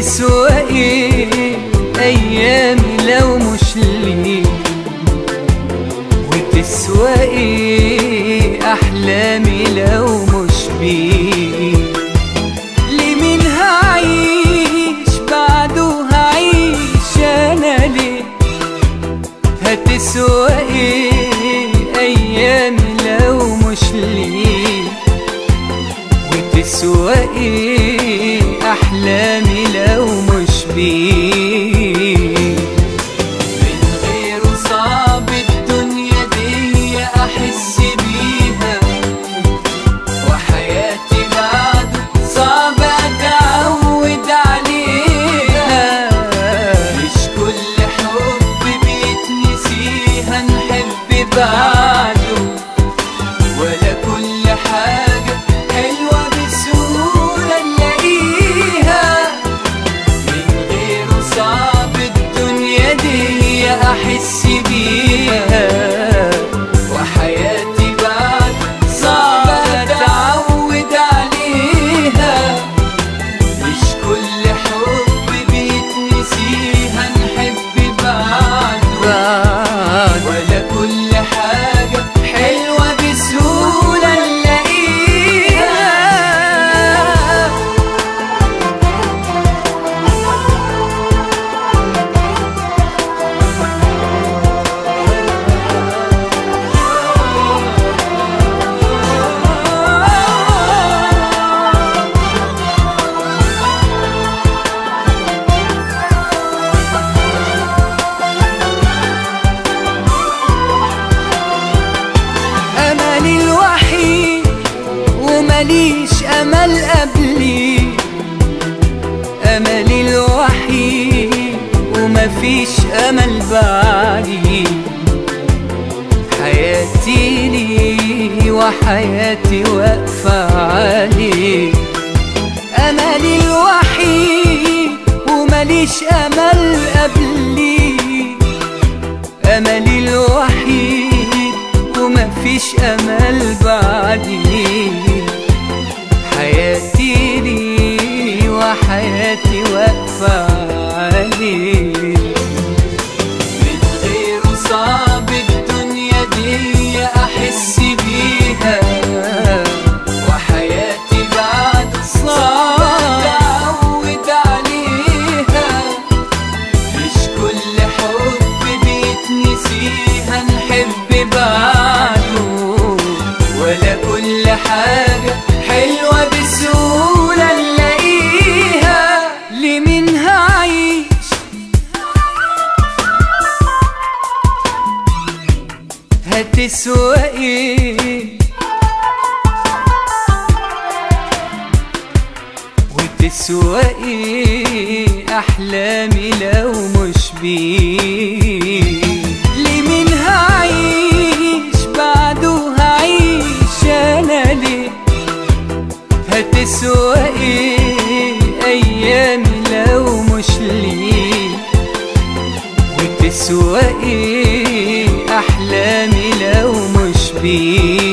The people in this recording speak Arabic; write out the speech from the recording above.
وتسوى ايه ايامي لو مش ليك؟ وتسوى ايه احلامي لو مش بيك؟ لمين هعيش بعده؟ هعيش انا ليه؟ هتسوى ايه ايامي لو مش ليك؟ وتسوى ايه احلامي لو مش بيك؟ من غيره صعب الدنيا دي احس بيها، وحياتي بعده صعب اتعود عليها. مش كل حب بيتنسيها نحب بعده، ولا كل حاجة حلوة بسهولة نلاقيها. من غيره صعب الدنيا دي أحس بيها، وحياتي بعد صعب أتعود عليها. مش كل حب بيتنسيها نحب بعده، ولا كل حاجة حلوة بسهولة نلاقيها. أملي الوحيد ومليش أمل قبلي، أملي الوحيد ومفيش أمل بعدي. حياتي لي وحياتي واقفة عليه. أملي الوحيد ومليش أمل قبلي، أملي الوحيد ومفيش أمل بعدي. حياتي لي وحياتي واقفة عليه. من غيره صعب الدنيا دي أحس بيها، وحياتي بعد صعب أتعود عليها. مش كل حب بيتنسيها نحب بعده، ولا كل حاجة حلوة بسهولة نلاقيها. لمين هعيش هتسوى ايه؟ وتسوى ايه احلامي لو مش بيك؟ لمين هعيش بعده؟ هعيش انا ليه؟ هتسوى ايه ايامي لو مش ليك؟ وتسوى ايه احلامي لو مش بيك؟